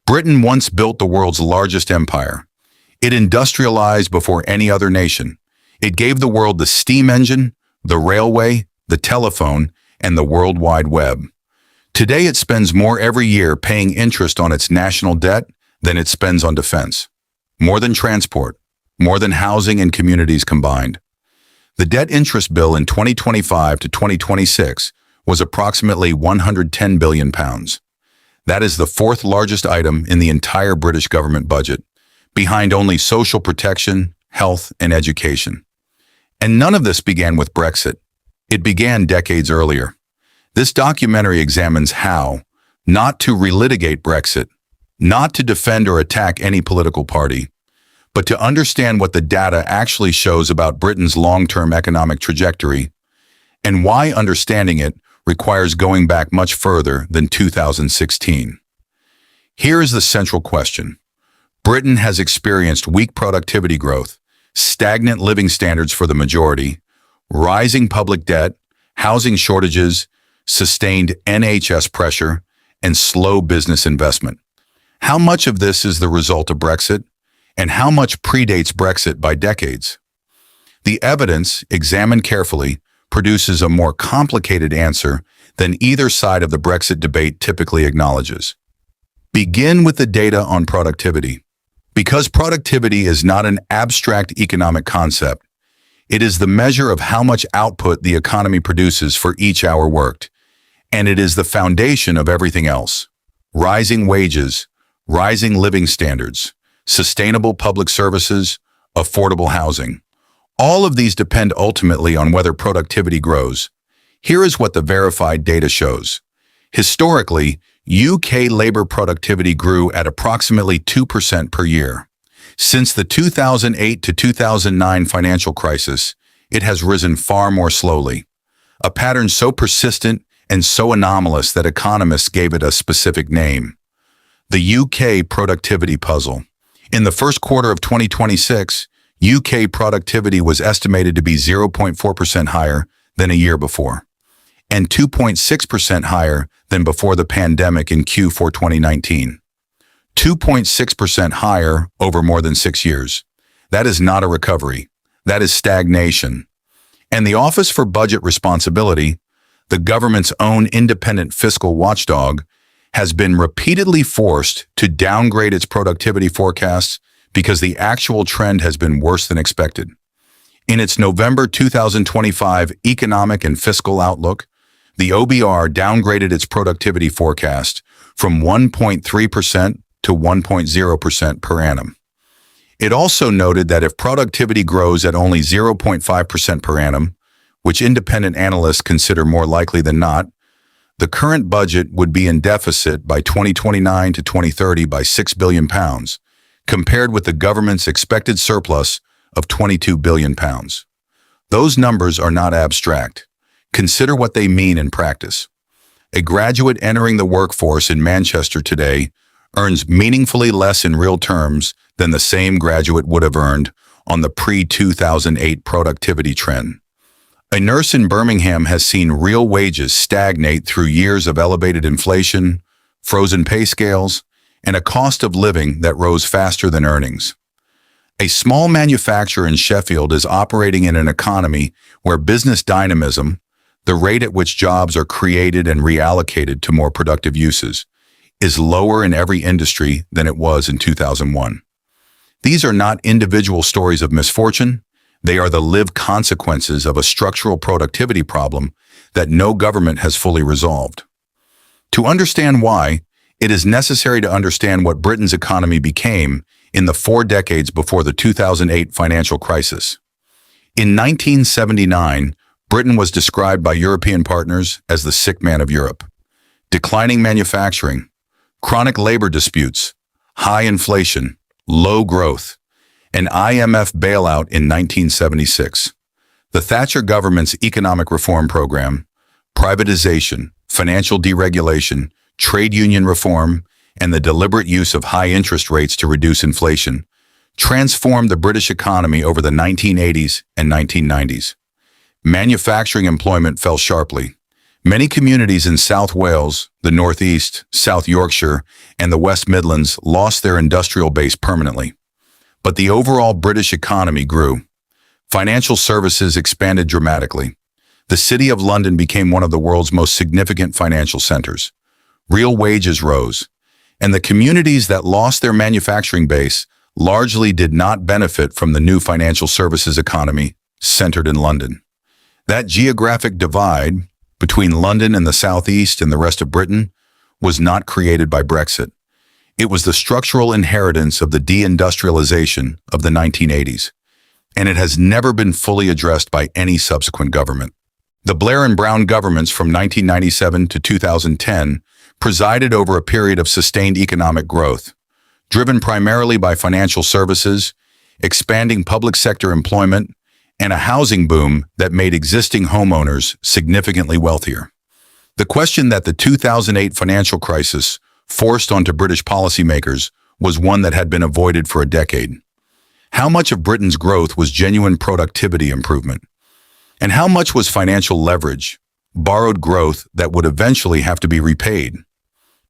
Britain once built the world's largest empire. It industrialized before any other nation. It gave the world the steam engine, the railway, the telephone, and the World Wide Web. Today it spends more every year paying interest on its national debt than it spends on defense. More than transport, more than housing and communities combined. The debt interest bill in 2025 to 2026 was approximately £110 billion. That is the fourth largest item in the entire British government budget, behind only social protection, health, and education. And none of this began with Brexit. It began decades earlier. This documentary examines how, not to relitigate Brexit, not to defend or attack any political party, but to understand what the data actually shows about Britain's long-term economic trajectory, and why understanding it requires going back much further than 2016. Here is the central question. Britain has experienced weak productivity growth, stagnant living standards for the majority, rising public debt, housing shortages, sustained NHS pressure, and slow business investment. How much of this is the result of Brexit, and how much predates Brexit by decades? The evidence, examined carefully, produces a more complicated answer than either side of the Brexit debate typically acknowledges. Begin with the data on productivity. Because productivity is not an abstract economic concept, it is the measure of how much output the economy produces for each hour worked, and it is the foundation of everything else. Rising wages, rising living standards, sustainable public services, affordable housing. All of these depend ultimately on whether productivity grows. Here is what the verified data shows. Historically, UK labor productivity grew at approximately 2% per year. Since the 2008 to 2009 financial crisis, it has risen far more slowly, a pattern so persistent and so anomalous that economists gave it a specific name: the UK productivity puzzle. In the first quarter of 2026, UK productivity was estimated to be 0.4% higher than a year before, and 2.6% higher than before the pandemic in Q4 2019. 2.6% higher over more than 6 years. That is not a recovery. That is stagnation. And the Office for Budget Responsibility, the government's own independent fiscal watchdog, has been repeatedly forced to downgrade its productivity forecasts because the actual trend has been worse than expected. In its November 2025 Economic and Fiscal Outlook, the OBR downgraded its productivity forecast from 1.3% to 1.0% per annum. It also noted that if productivity grows at only 0.5% per annum, which independent analysts consider more likely than not, the current budget would be in deficit by 2029 to 2030 by £6 billion, compared with the government's expected surplus of £22 billion. Those numbers are not abstract. Consider what they mean in practice. A graduate entering the workforce in Manchester today earns meaningfully less in real terms than the same graduate would have earned on the pre-2008 productivity trend. A nurse in Birmingham has seen real wages stagnate through years of elevated inflation, frozen pay scales, and a cost of living that rose faster than earnings. A small manufacturer in Sheffield is operating in an economy where business dynamism, the rate at which jobs are created and reallocated to more productive uses, is lower in every industry than it was in 2001. These are not individual stories of misfortune. They are the lived consequences of a structural productivity problem that no government has fully resolved. To understand why, it is necessary to understand what Britain's economy became in the 4 decades before the 2008 financial crisis. In 1979, Britain was described by European partners as the sick man of Europe. Declining manufacturing, chronic labor disputes, high inflation, low growth, an IMF bailout in 1976. The Thatcher government's economic reform program, privatization, financial deregulation, trade union reform, and the deliberate use of high interest rates to reduce inflation transformed the British economy over the 1980s and 1990s. Manufacturing employment fell sharply. Many communities in South Wales, the North East, South Yorkshire, and the West Midlands lost their industrial base permanently. But the overall British economy grew. Financial services expanded dramatically. The City of London became one of the world's most significant financial centers. Real wages rose, and the communities that lost their manufacturing base largely did not benefit from the new financial services economy centered in London. That geographic divide between London and the Southeast and the rest of Britain was not created by Brexit. It was the structural inheritance of the deindustrialisation of the 1980s, and it has never been fully addressed by any subsequent government. The Blair and Brown governments from 1997 to 2010 presided over a period of sustained economic growth, driven primarily by financial services, expanding public sector employment, and a housing boom that made existing homeowners significantly wealthier. The question that the 2008 financial crisis forced onto British policymakers was one that had been avoided for a decade. How much of Britain's growth was genuine productivity improvement? And how much was financial leverage, borrowed growth that would eventually have to be repaid?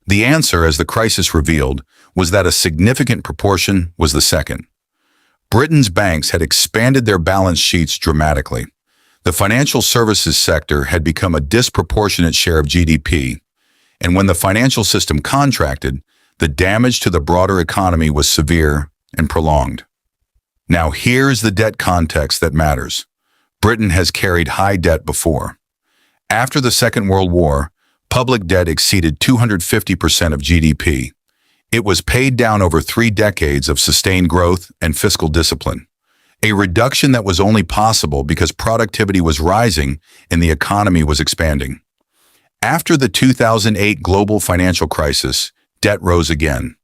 The answer, as the crisis revealed, was that a significant proportion was the second. Britain's banks had expanded their balance sheets dramatically. The financial services sector had become a disproportionate share of GDP, and when the financial system contracted, the damage to the broader economy was severe and prolonged. Now here's the debt context that matters. Britain has carried high debt before. After the Second World War, public debt exceeded 250% of GDP. It was paid down over 3 decades of sustained growth and fiscal discipline, a reduction that was only possible because productivity was rising and the economy was expanding. After the 2008 global financial crisis, debt rose again,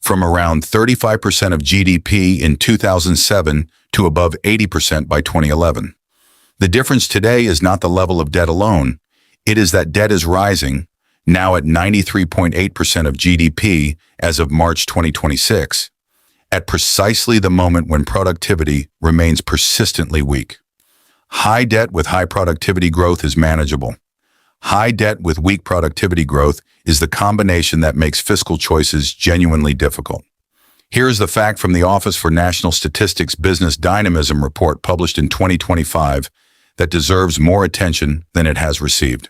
from around 35% of GDP in 2007 to above 80% by 2011. The difference today is not the level of debt alone, it is that debt is rising, now at 93.8% of GDP as of March 2026, at precisely the moment when productivity remains persistently weak. High debt with high productivity growth is manageable. High debt with weak productivity growth is the combination that makes fiscal choices genuinely difficult. Here is the fact from the Office for National Statistics Business Dynamism report published in 2025 that deserves more attention than it has received.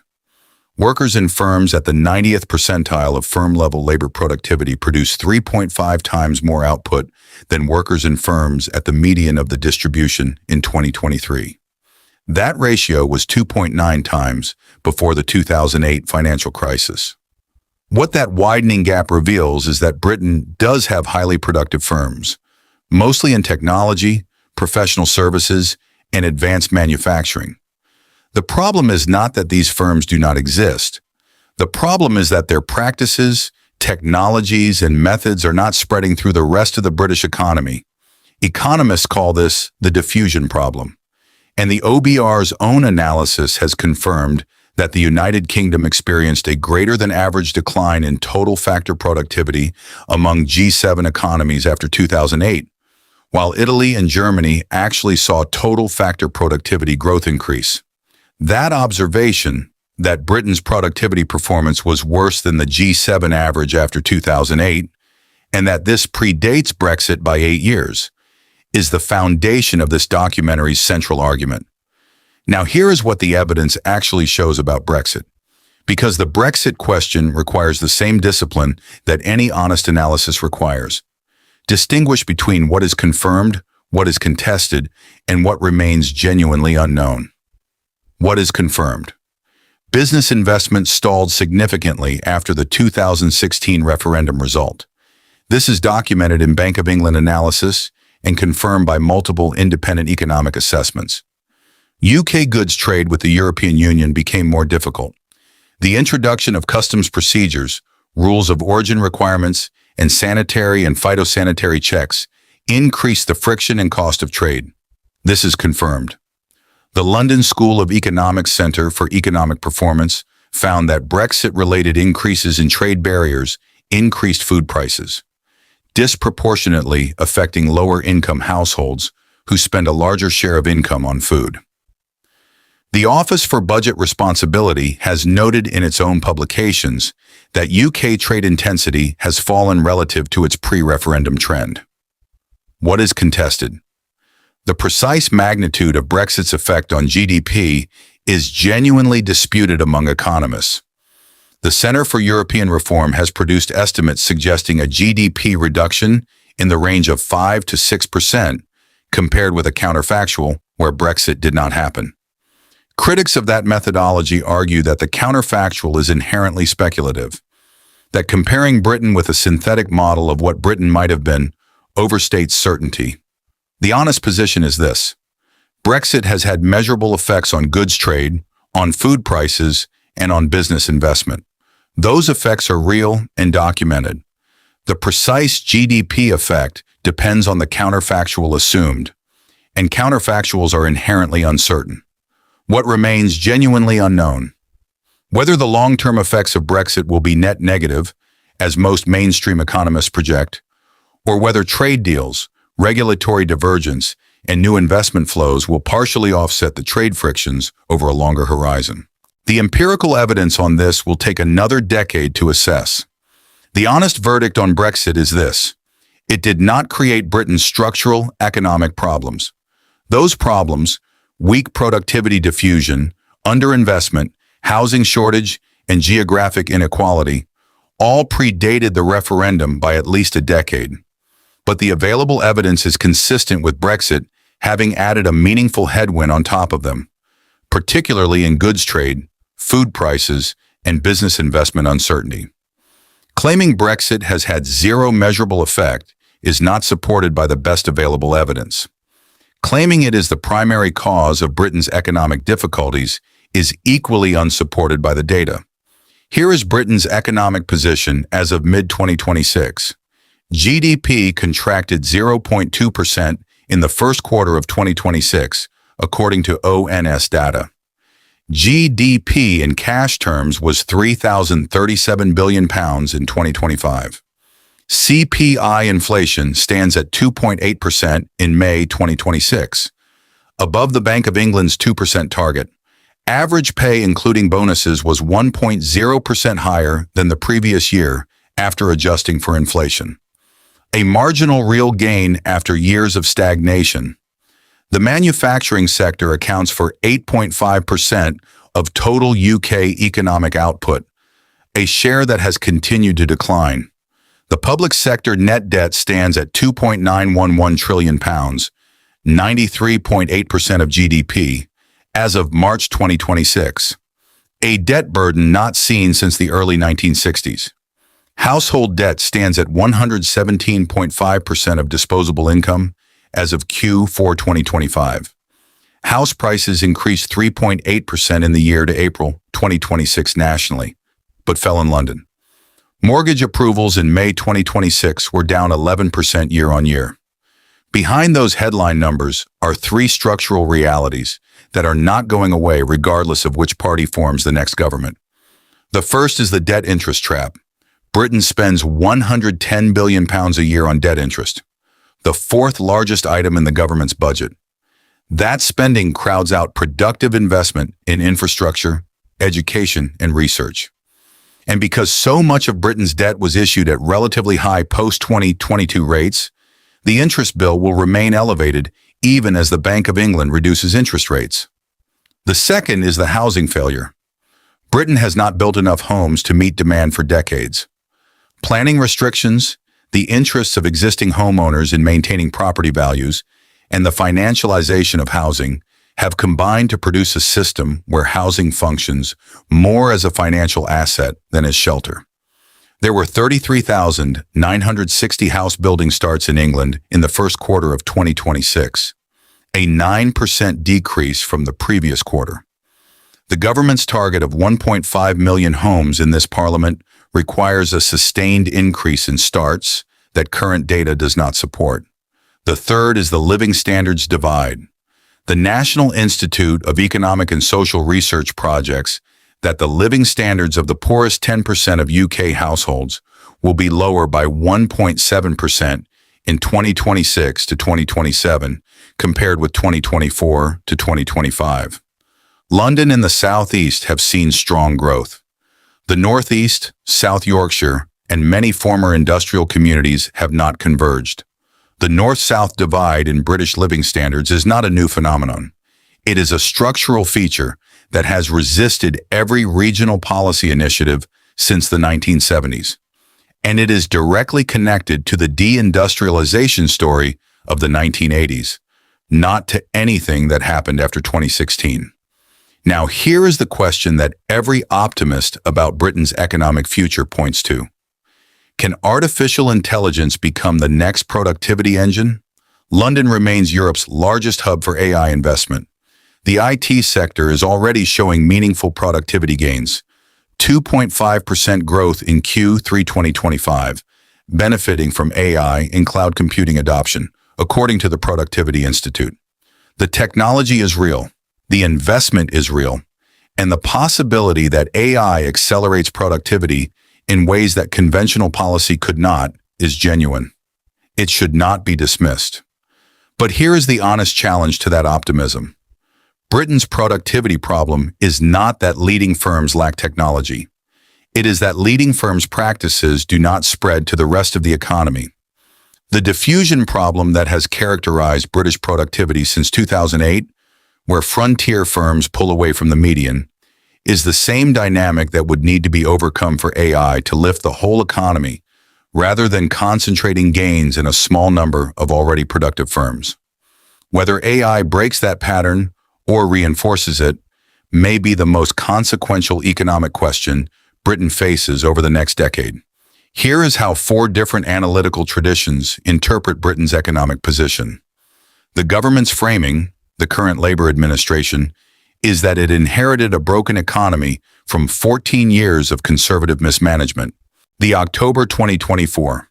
Workers in firms at the 90th percentile of firm-level labor productivity produce 3.5 times more output than workers in firms at the median of the distribution in 2023. That ratio was 2.9 times before the 2008 financial crisis. What that widening gap reveals is that Britain does have highly productive firms, mostly in technology, professional services, and advanced manufacturing. The problem is not that these firms do not exist. The problem is that their practices, technologies, and methods are not spreading through the rest of the British economy. Economists call this the diffusion problem. And the OBR's own analysis has confirmed that the United Kingdom experienced a greater than average decline in total factor productivity among G7 economies after 2008, while Italy and Germany actually saw total factor productivity growth increase. That observation, that Britain's productivity performance was worse than the G7 average after 2008, and that this predates Brexit by 8 years, is the foundation of this documentary's central argument. Now here is what the evidence actually shows about Brexit. Because the Brexit question requires the same discipline that any honest analysis requires. Distinguish between what is confirmed, what is contested, and what remains genuinely unknown. What is confirmed? Business investment stalled significantly after the 2016 referendum result. This is documented in Bank of England analysis and confirmed by multiple independent economic assessments. UK goods trade with the European Union became more difficult. The introduction of customs procedures, rules of origin requirements, and sanitary and phytosanitary checks increased the friction and cost of trade. This is confirmed. The London School of Economics Centre for Economic Performance found that Brexit-related increases in trade barriers increased food prices, disproportionately affecting lower-income households who spend a larger share of income on food. The Office for Budget Responsibility has noted in its own publications that UK trade intensity has fallen relative to its pre-referendum trend. What is contested? The precise magnitude of Brexit's effect on GDP is genuinely disputed among economists. The Center for European Reform has produced estimates suggesting a GDP reduction in the range of 5 to 6%, compared with a counterfactual where Brexit did not happen. Critics of that methodology argue that the counterfactual is inherently speculative, that comparing Britain with a synthetic model of what Britain might have been overstates certainty. The honest position is this: Brexit has had measurable effects on goods trade, on food prices, and on business investment. Those effects are real and documented. The precise GDP effect depends on the counterfactual assumed, and counterfactuals are inherently uncertain. What remains genuinely unknown? Whether the long-term effects of Brexit will be net negative, as most mainstream economists project, or whether trade deals, regulatory divergence, and new investment flows will partially offset the trade frictions over a longer horizon. The empirical evidence on this will take another decade to assess. The honest verdict on Brexit is this: it did not create Britain's structural economic problems. Those problems, weak productivity diffusion, underinvestment, housing shortage, and geographic inequality, all predated the referendum by at least a decade. But the available evidence is consistent with Brexit having added a meaningful headwind on top of them, particularly in goods trade, food prices, and business investment uncertainty. Claiming Brexit has had zero measurable effect is not supported by the best available evidence. Claiming it is the primary cause of Britain's economic difficulties is equally unsupported by the data. Here is Britain's economic position as of mid-2026. GDP contracted 0.2% in the first quarter of 2026, according to ONS data. GDP in cash terms was £3,037 billion in 2025. CPI inflation stands at 2.8% in May 2026, above the Bank of England's 2% target. Average pay including bonuses was 1.0% higher than the previous year after adjusting for inflation. A marginal real gain after years of stagnation. The manufacturing sector accounts for 8.5% of total UK economic output, a share that has continued to decline. The public sector net debt stands at £2.911 trillion, 93.8% of GDP, as of March 2026, a debt burden not seen since the early 1960s. Household debt stands at 117.5% of disposable income as of Q4 2025. House prices increased 3.8% in the year to April 2026 nationally, but fell in London. Mortgage approvals in May 2026 were down 11% year-on-year. Behind those headline numbers are three structural realities that are not going away regardless of which party forms the next government. The first is the debt interest trap. Britain spends £110 billion a year on debt interest, the fourth largest item in the government's budget. That spending crowds out productive investment in infrastructure, education, and research. And because so much of Britain's debt was issued at relatively high post-2022 rates, the interest bill will remain elevated even as the Bank of England reduces interest rates. The second is the housing failure. Britain has not built enough homes to meet demand for decades. Planning restrictions, the interests of existing homeowners in maintaining property values, and the financialization of housing have combined to produce a system where housing functions more as a financial asset than as shelter. There were 33,960 house building starts in England in the first quarter of 2026, a 9% decrease from the previous quarter. The government's target of 1.5 million homes in this parliament requires a sustained increase in starts that current data does not support. The third is the living standards divide. The National Institute of Economic and Social Research projects that the living standards of the poorest 10% of UK households will be lower by 1.7% in 2026 to 2027 compared with 2024 to 2025. London and the southeast have seen strong growth. The northeast, South Yorkshire, and many former industrial communities have not converged. The north-south divide in British living standards is not a new phenomenon. It is a structural feature that has resisted every regional policy initiative since the 1970s. And it is directly connected to the deindustrialization story of the 1980s, not to anything that happened after 2016. Now, here is the question that every optimist about Britain's economic future points to. Can artificial intelligence become the next productivity engine? London remains Europe's largest hub for AI investment. The IT sector is already showing meaningful productivity gains, 2.5% growth in Q3 2025, benefiting from AI and cloud computing adoption, according to the Productivity Institute. The technology is real, the investment is real, and the possibility that AI accelerates productivity in ways that conventional policy could not is genuine. It should not be dismissed. But here is the honest challenge to that optimism. Britain's productivity problem is not that leading firms lack technology. It is that leading firms' practices do not spread to the rest of the economy. The diffusion problem that has characterized British productivity since 2008, where frontier firms pull away from the median, is the same dynamic that would need to be overcome for AI to lift the whole economy, rather than concentrating gains in a small number of already productive firms. Whether AI breaks that pattern or reinforces it may be the most consequential economic question Britain faces over the next decade. Here is how 4 different analytical traditions interpret Britain's economic position. The government's framing, the current Labour administration, is that it inherited a broken economy from 14 years of conservative mismanagement. The October 2024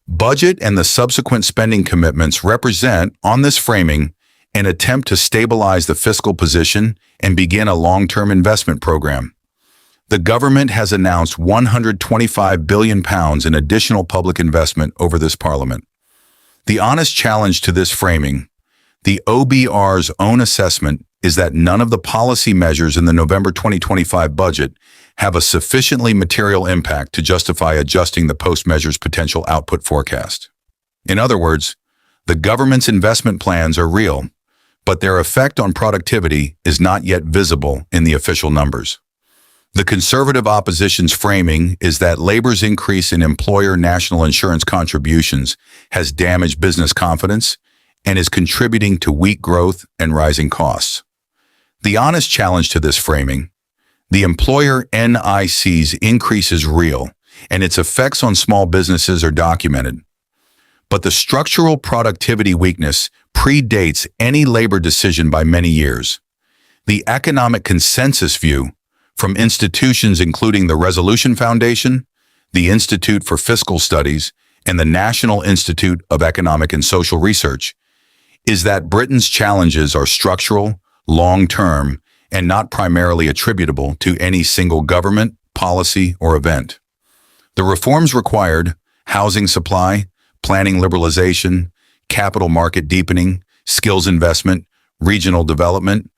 budget and the subsequent spending commitments represent, on this framing, an attempt to stabilize the fiscal position and begin a long-term investment program. The government has announced £125 billion in additional public investment over this Parliament. The honest challenge to this framing, the OBR's own assessment, is that none of the policy measures in the November 2025 budget have a sufficiently material impact to justify adjusting the post-measure's potential output forecast. In other words, the government's investment plans are real, but their effect on productivity is not yet visible in the official numbers. The Conservative opposition's framing is that Labour's increase in employer national insurance contributions has damaged business confidence and is contributing to weak growth and rising costs. The honest challenge to this framing, the employer NIC's increase is real, and its effects on small businesses are documented. But the structural productivity weakness predates any labor decision by many years. The economic consensus view, from institutions including the Resolution Foundation, the Institute for Fiscal Studies, and the National Institute of Economic and Social Research, is that Britain's challenges are structural, long-term, and not primarily attributable to any single government, policy, or event. The reforms required, housing supply, planning liberalization, capital market deepening, skills investment, regional development,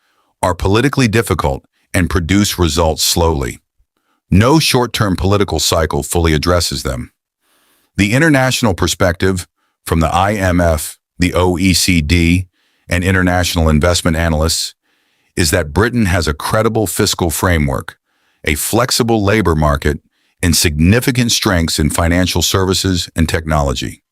are politically difficult and produce results slowly. No short-term political cycle fully addresses them. The international perspective, from the IMF, the OECD, and international investment analysts, is that Britain has a credible fiscal framework, a flexible labor market, and significant strengths in financial services and technology.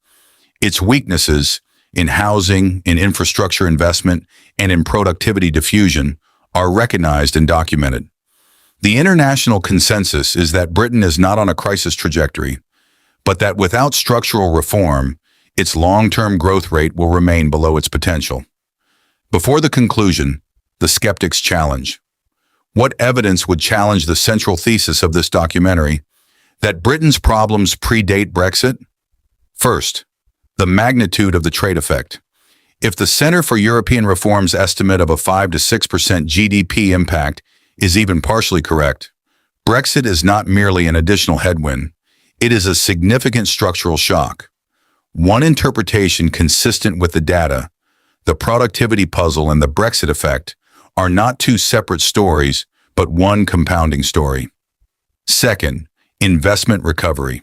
Its weaknesses in housing, in infrastructure investment, and in productivity diffusion are recognized and documented. The international consensus is that Britain is not on a crisis trajectory, but that without structural reform, its long-term growth rate will remain below its potential. Before the conclusion, the skeptics challenge. What evidence would challenge the central thesis of this documentary, that Britain's problems predate Brexit? First, the magnitude of the trade effect. If the Center for European Reform's estimate of a 5 to 6% GDP impact is even partially correct, Brexit is not merely an additional headwind, it is a significant structural shock. One interpretation consistent with the data, the productivity puzzle and the Brexit effect, are not two separate stories, but one compounding story. Second, investment recovery.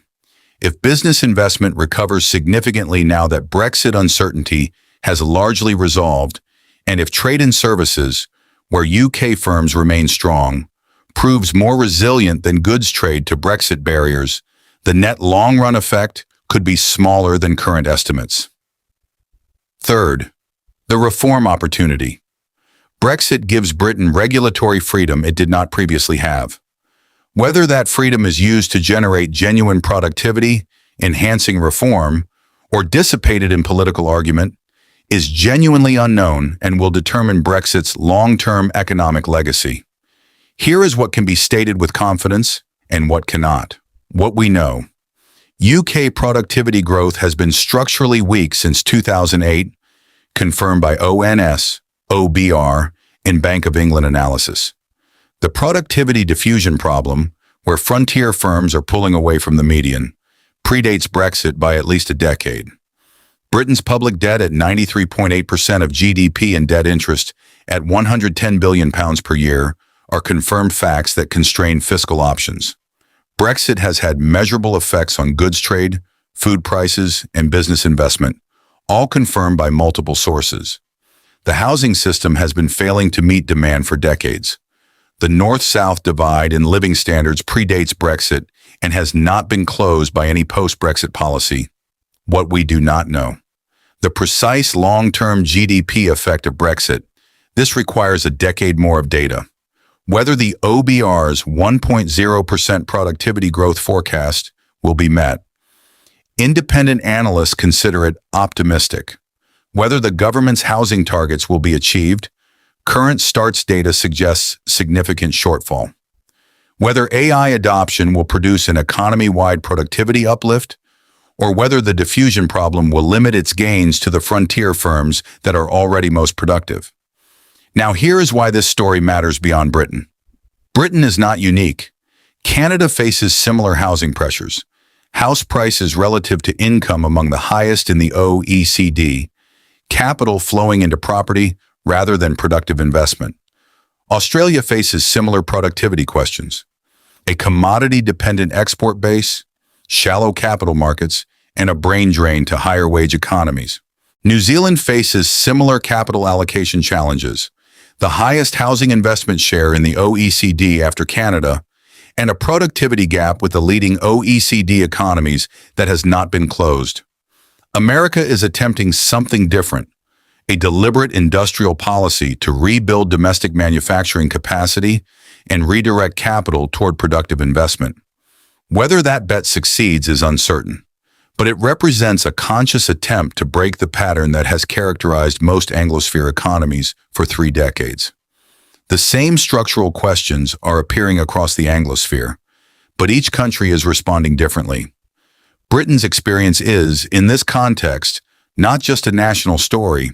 If business investment recovers significantly now that Brexit uncertainty has largely resolved, and if trade and services, where UK firms remain strong, proves more resilient than goods trade to Brexit barriers, the net long-run effect could be smaller than current estimates. Third, the reform opportunity. Brexit gives Britain regulatory freedom it did not previously have. Whether that freedom is used to generate genuine productivity, enhancing reform, or dissipated in political argument, is genuinely unknown and will determine Brexit's long-term economic legacy. Here is what can be stated with confidence and what cannot. What we know. UK productivity growth has been structurally weak since 2008, confirmed by ONS, OBR, and Bank of England analysis. The productivity diffusion problem, where frontier firms are pulling away from the median, predates Brexit by at least a decade. Britain's public debt at 93.8% of GDP and debt interest at £110 billion per year are confirmed facts that constrain fiscal options. Brexit has had measurable effects on goods trade, food prices, and business investment, all confirmed by multiple sources. The housing system has been failing to meet demand for decades. The North-South divide in living standards predates Brexit and has not been closed by any post-Brexit policy. What we do not know. The precise long-term GDP effect of Brexit. This requires a decade more of data. Whether the OBR's 1.0% productivity growth forecast will be met. Independent analysts consider it optimistic. Whether the government's housing targets will be achieved. Current starts data suggests significant shortfall. Whether AI adoption will produce an economy-wide productivity uplift, or whether the diffusion problem will limit its gains to the frontier firms that are already most productive. Now here is why this story matters beyond Britain. Britain is not unique. Canada faces similar housing pressures. House prices relative to income among the highest in the OECD. Capital flowing into property rather than productive investment. Australia faces similar productivity questions. A commodity-dependent export base, shallow capital markets, and a brain drain to higher-wage economies. New Zealand faces similar capital allocation challenges, the highest housing investment share in the OECD after Canada, and a productivity gap with the leading OECD economies that has not been closed. America is attempting something different, a deliberate industrial policy to rebuild domestic manufacturing capacity and redirect capital toward productive investment. Whether that bet succeeds is uncertain, but it represents a conscious attempt to break the pattern that has characterized most Anglosphere economies for 3 decades. The same structural questions are appearing across the Anglosphere, but each country is responding differently. Britain's experience is, in this context, not just a national story.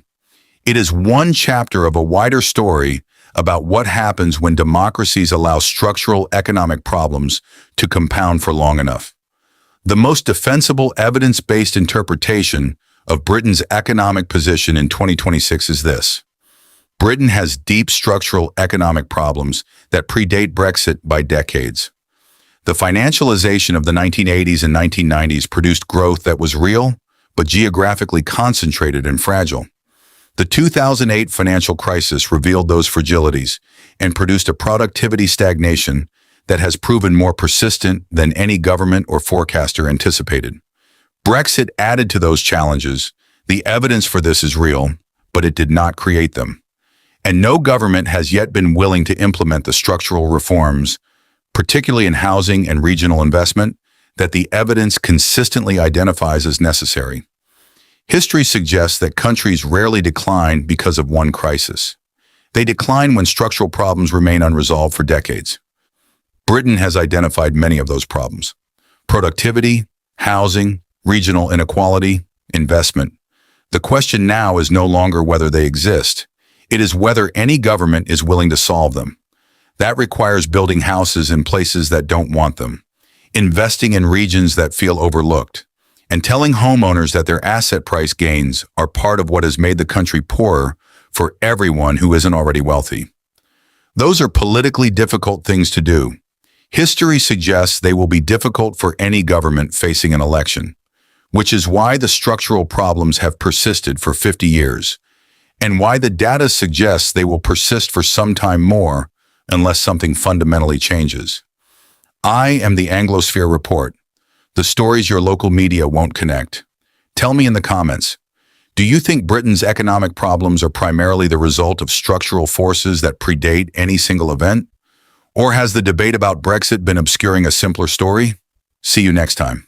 It is one chapter of a wider story about what happens when democracies allow structural economic problems to compound for long enough. The most defensible evidence-based interpretation of Britain's economic position in 2026 is this. Britain has deep structural economic problems that predate Brexit by decades. The financialization of the 1980s and 1990s produced growth that was real, but geographically concentrated and fragile. The 2008 financial crisis revealed those fragilities and produced a productivity stagnation that has proven more persistent than any government or forecaster anticipated. Brexit added to those challenges. The evidence for this is real, but it did not create them. And no government has yet been willing to implement the structural reforms, particularly in housing and regional investment, that the evidence consistently identifies as necessary. History suggests that countries rarely decline because of one crisis. They decline when structural problems remain unresolved for decades. Britain has identified many of those problems. Productivity, housing, regional inequality, investment. The question now is no longer whether they exist. It is whether any government is willing to solve them. That requires building houses in places that don't want them, investing in regions that feel overlooked, and telling homeowners that their asset price gains are part of what has made the country poorer for everyone who isn't already wealthy. Those are politically difficult things to do. History suggests they will be difficult for any government facing an election, which is why the structural problems have persisted for 50 years, and why the data suggests they will persist for some time more unless something fundamentally changes. I am the Anglosphere Report, the stories your local media won't connect. Tell me in the comments, do you think Britain's economic problems are primarily the result of structural forces that predate any single event? Or has the debate about Brexit been obscuring a simpler story? See you next time.